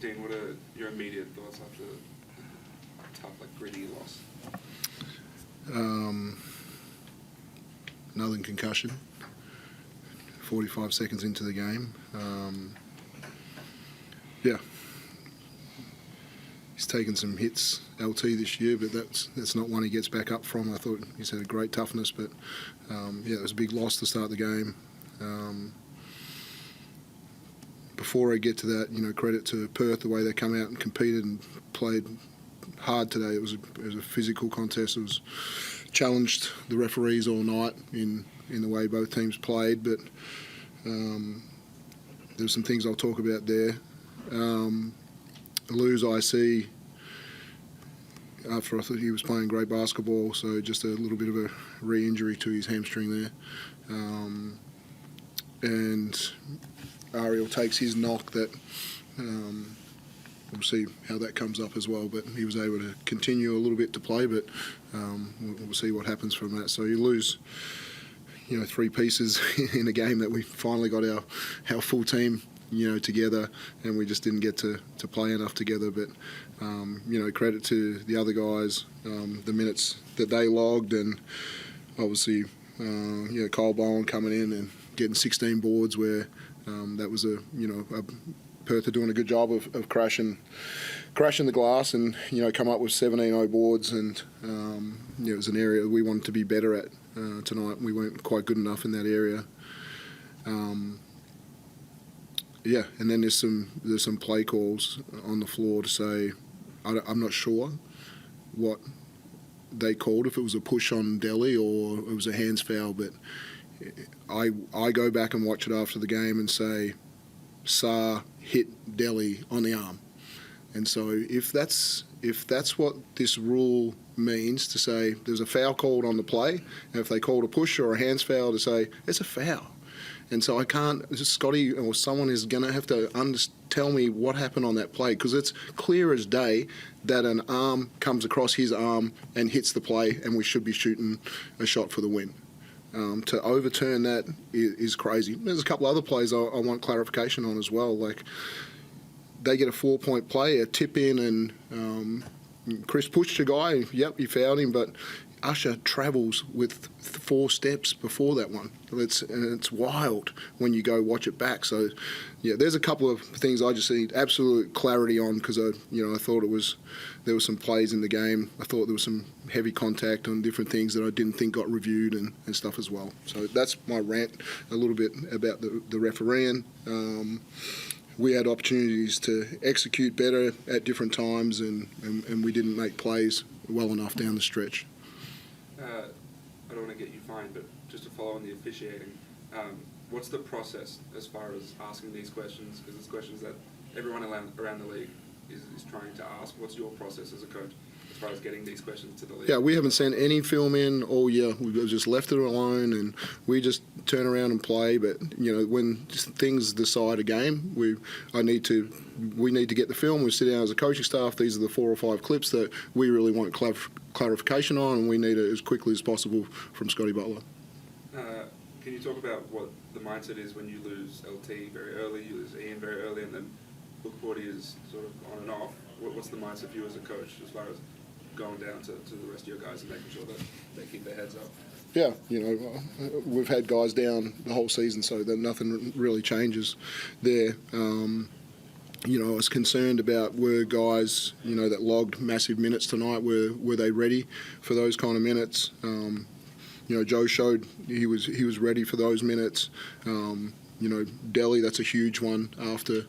Dean, what are your immediate thoughts after a tough, gritty loss? Another concussion. 45 seconds into the game. He's taken some hits, LT, this year, but that's not one he gets back up from. I thought he's had a great toughness, but it was a big loss to start the game. Before I get to that, credit to Perth, the way they come out and competed and played hard today. It was a physical contest. It was challenged the referees all night in the way both teams played, but there's some things I'll talk about there. Lose IC after I thought he was playing great basketball, so just a little bit of a re-injury to his hamstring there. And Ariel takes his knock that we'll see how that comes up as well, but he was able to continue a little bit to play, but we'll see what happens from that. So you lose 3 pieces in a game that we finally got our full team together, and we just didn't get to play enough together. But credit to the other guys, the minutes that they logged, and obviously Cole Bowen coming in and getting 16 boards, where that was Perth are doing a good job of crashing the glass and come up with 17-0 boards, and it was an area we wanted to be better at tonight. We weren't quite good enough in that area. And then there's some play calls on the floor to say I'm not sure what they called, if it was a push on Delhi or it was a hands foul, but I go back and watch it after the game and say Saar hit Delhi on the arm. And so if that's what this rule means, to say there's a foul called on the play, and if they called a push or a hands foul, to say it's a foul. And so I can't, Scotty or someone is going to have to tell me what happened on that play, because it's clear as day that an arm comes across his arm and hits the play, and we should be shooting a shot for the win. To overturn that is crazy. There's a couple other plays I want clarification on as well. Like, they get a 4-point play, a tip in, and Chris pushed a guy. Yep, he fouled him, but Usher travels with 4 steps before that one. It's wild when you go watch it back. So, there's a couple of things I just need absolute clarity on, because I thought there was some plays in the game. I thought there was some heavy contact on different things that I didn't think got reviewed and stuff as well. So that's my rant a little bit about the refereeing. We had opportunities to execute better at different times, and we didn't make plays well enough down the stretch. I don't want to get you fined, but just to follow on the officiating, what's the process as far as asking these questions? Because it's questions that everyone around the league is trying to ask. What's your process as a coach as far as getting these questions to the league? Yeah, we haven't sent any film in all year. We've just left it alone, and we just turn around and play. But when things decide a game, we need to get the film. We sit down as a coaching staff. These are the 4 or 5 clips that we really want clarification on, and we need it as quickly as possible from Scotty Butler. Can you talk about what the mindset is when you lose LT very early, you lose Ian very early, and then Bookboardy is sort of on and off? What's the mindset for you as a coach as far as going down to the rest of your guys and making sure that they keep their heads up? Yeah, we've had guys down the whole season, so that nothing really changes there. I was concerned about, were guys, that logged massive minutes tonight, were they ready for those kind of minutes? Joe showed he was ready for those minutes. Delhi, that's a huge one after,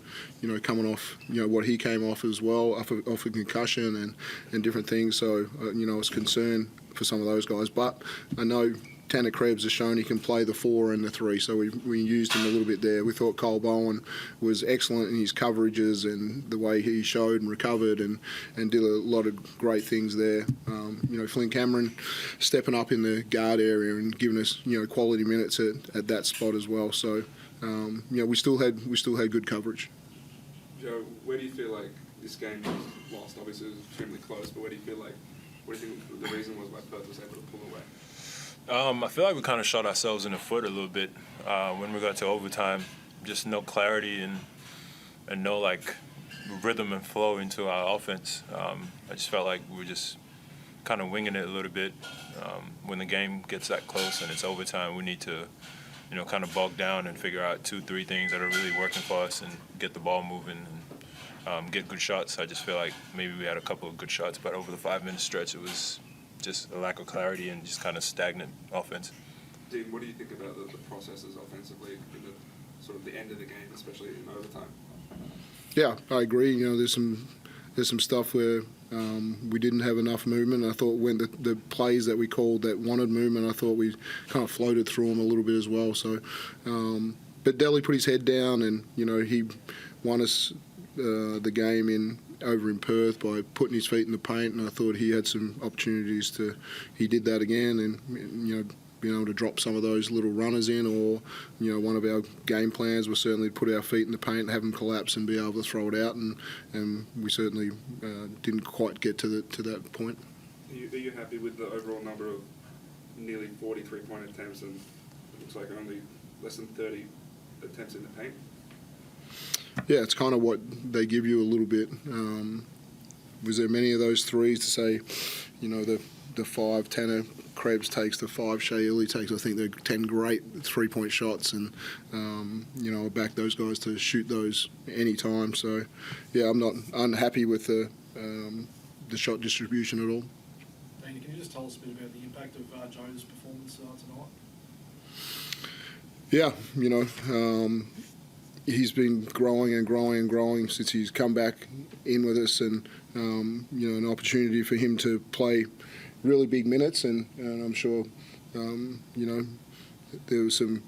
coming off, what he came off as well, off a concussion and different things. So, I was concerned for some of those guys. But I know Tanner Krebs has shown he can play the 4 and the 3, so we used him a little bit there. We thought Cole Bowen was excellent in his coverages and the way he showed and recovered and did a lot of great things there. Flynn Cameron stepping up in the guard area and giving us, quality minutes at that spot as well. So, we still had good coverage. Joe, where do you feel like this game was lost? Obviously, it was extremely close, but what do you think the reason was why Perth was able to pull away? I feel like we kind of shot ourselves in the foot a little bit when we got to overtime. Just no clarity and no rhythm and flow into our offense. I just felt like we were just kind of winging it a little bit. When the game gets that close and it's overtime, we need to, kind of bog down and figure out 2-3 things that are really working for us and get the ball moving and get good shots. I just feel like maybe we had a couple of good shots, but over the 5-minute stretch, it was just a lack of clarity and just kind of stagnant offense. Dean, what do you think about the processes offensively in the sort of the end of the game, especially in overtime? Yeah, I agree. There's some stuff where we didn't have enough movement. I thought when the plays that we called that wanted movement, I thought we kind of floated through them a little bit as well. So, but Delhi put his head down, and he won us the game over in Perth by putting his feet in the paint, and I thought he had some opportunities to. He did that again, and being able to drop some of those little runners in, or one of our game plans was certainly to put our feet in the paint and have them collapse and be able to throw it out, and we certainly didn't quite get to that point. Are you happy with the overall number of nearly 40 3-point attempts and it looks like only less than 30 attempts in the paint? Yeah, it's kind of what they give you a little bit. Was there many of those threes to say, the 5 tenner Krebs takes, the 5 Shea Illy takes? I think they're 10 great 3-point shots, and I back those guys to shoot those any time. So, yeah, I'm not unhappy with the shot distribution at all. Danny, can you just tell us a bit about the impact of Joe's performance tonight? Yeah, he's been growing and growing and growing since he's come back in with us, and an opportunity for him to play really big minutes, and I'm sure there was some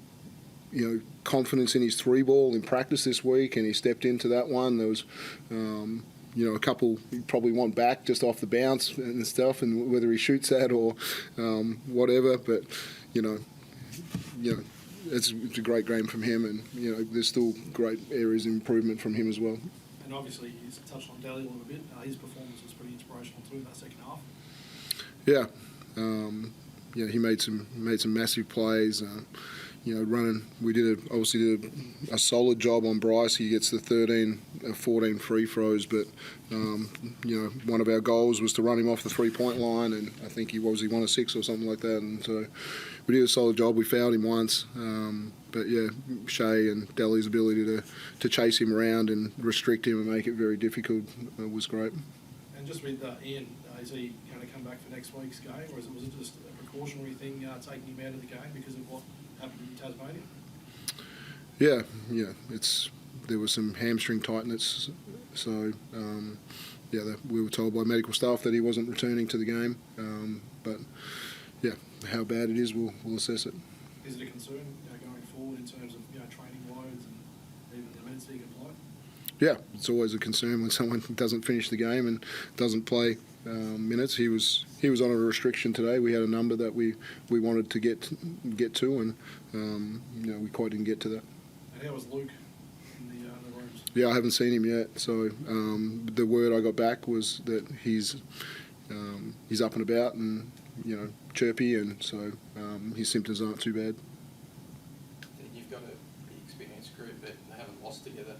confidence in his 3-ball in practice this week, and he stepped into that one. There was a couple you probably want back just off the bounce and stuff, and whether he shoots that or whatever, but it's a great game from him, and there's still great areas of improvement from him as well. And obviously he's touched on Daly a little bit. His performance was pretty inspirational too in that second half. Yeah, he made some massive plays. Running. We obviously did a solid job on Bryce. He gets the 14 free throws, but one of our goals was to run him off the 3-point line, and I think he 1 of 6 or something like that. And so we did a solid job. We fouled him once, but yeah, Shea and Delhi's ability to chase him around and restrict him and make it very difficult was great. And just with Ian, is he going to come back for next week's game, or was it just a precautionary thing taking him out of the game because of what happened in Tasmania? Yeah. There was some hamstring tightness, so we were told by medical staff that he wasn't returning to the game. But yeah, how bad it is, we'll assess it. Is it a concern going forward in terms of training loads and even the minutes he can play? Yeah, it's always a concern when someone doesn't finish the game and doesn't play minutes. He was on a restriction today. We had a number that we wanted to get to, and we quite didn't get to that. And how was Luke in the rooms? Yeah, I haven't seen him yet. So the word I got back was that he's up and about and chirpy, and so his symptoms aren't too bad. You've got a pretty experienced group, but they haven't lost together.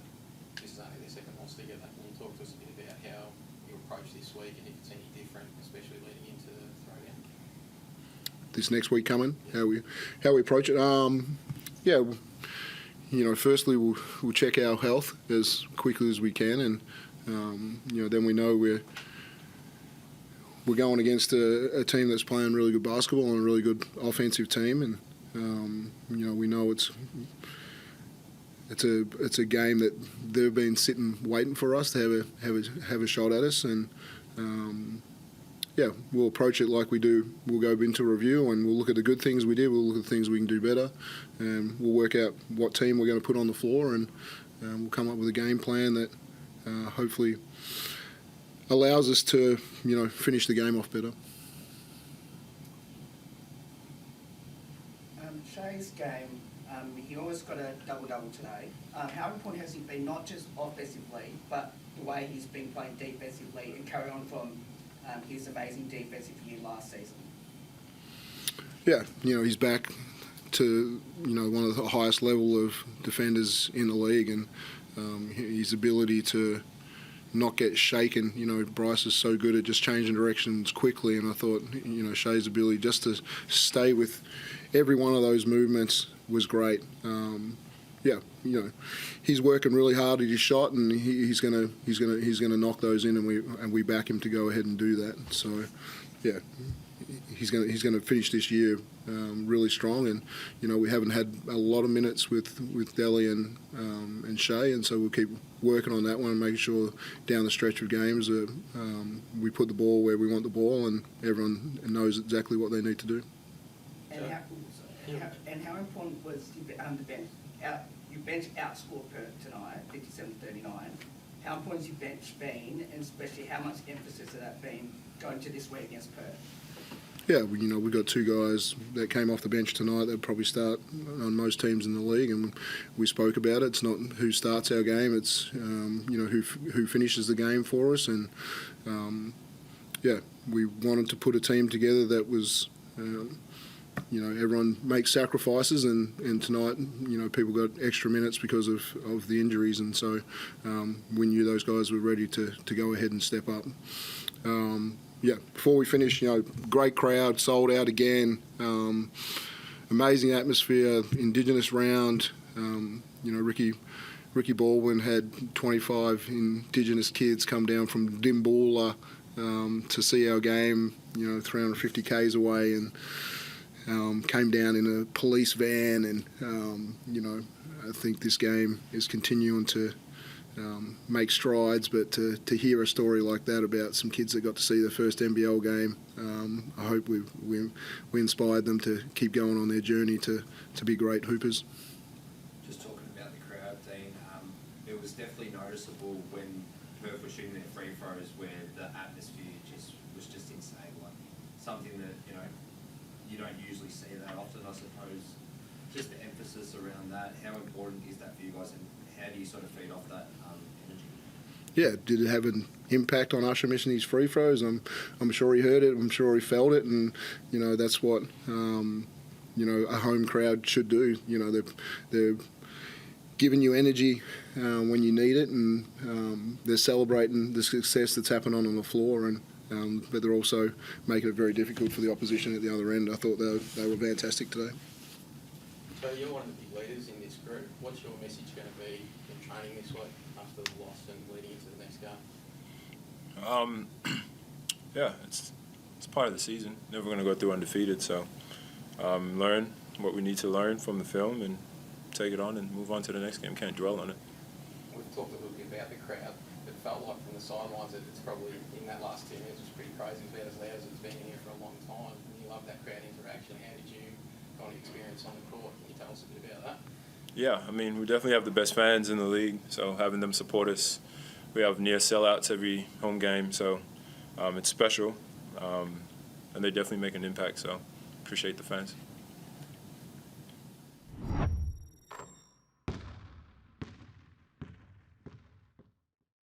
This is only their second loss together. Can you talk to us a bit about how you approach this week and if it's any different, especially leading into the throwdown? This next week coming, how we approach it. Firstly we'll check our health as quickly as we can, and then we know we're going against a team that's playing really good basketball and a really good offensive team, and we know it's a game that they've been sitting waiting for us to have a shot at us, and we'll approach it like we do. We'll go into review and we'll look at the good things we did. We'll look at the things we can do better, and we'll work out what team we're going to put on the floor, and we'll come up with a game plan that hopefully allows us to finish the game off better. Shea's game, he almost got a double-double today. How important has he been, not just offensively, but the way he's been playing defensively and carry on from his amazing defensive year last season? Yeah, he's back to one of the highest level of defenders in the league, and his ability to not get shaken. Bryce is so good at just changing directions quickly, and I thought, Shea's ability just to stay with every one of those movements was great. He's working really hard at his shot, and he's gonna knock those in, and we back him to go ahead and do that. So, yeah, he's gonna finish this year really strong, and we haven't had a lot of minutes with Delhi and Shea, and so we'll keep working on that one and making sure down the stretch of games we put the ball where we want the ball, and everyone knows exactly what they need to do. And how important was the bench? Your bench outscored Perth tonight, 57-39. How important has your bench been, and especially how much emphasis has that been going to this week against Perth? Yeah, we've got two guys that came off the bench tonight that probably start on most teams in the league, and we spoke about it. It's not who starts our game; it's who finishes the game for us. And we wanted to put a team together that was. Everyone makes sacrifices, and tonight, people got extra minutes because of the injuries, and so we knew those guys were ready to go ahead and step up. Before we finish, great crowd, sold out again, amazing atmosphere, Indigenous round. Ricky Baldwin had 25 Indigenous kids come down from Dimboola to see our game, 350 k's away, and came down in a police van, and I think this game is continuing to make strides, but to hear a story like that about some kids that got to see their first NBL game, I hope we inspired them to keep going on their journey to be great hoopers. Just talking about the crowd, Dean, it was definitely noticeable when Perth were shooting their free throws where the atmosphere was just insane, like something that you don't usually see that often, I suppose. Just the emphasis around that, how important is that for you guys, and how do you sort of feed off that energy? Yeah, did it have an impact on Usher missing his free throws? I'm sure he heard it, I'm sure he felt it, and that's what a home crowd should do. They're giving you energy when you need it, and they're celebrating the success that's happened on the floor, and but they're also making it very difficult for the opposition at the other end. I thought they were fantastic today. So you're one of the big leaders in this group. What's your message going to be in training this week after the loss and leading into the next game? It's part of the season. Never going to go through undefeated, so learn what we need to learn from the film and take it on and move on to the next game. Can't dwell on it. We've talked a little bit about the crowd. It felt like from the sidelines that it's probably in that last 2 minutes was pretty crazy. It's about as loud as it's been in here for a long time. And you love that crowd interaction. How did you kind of experience on the court? Can you tell us a bit about that? Yeah, we definitely have the best fans in the league, so having them support us. We have near sellouts every home game, so it's special, and they definitely make an impact, so appreciate the fans.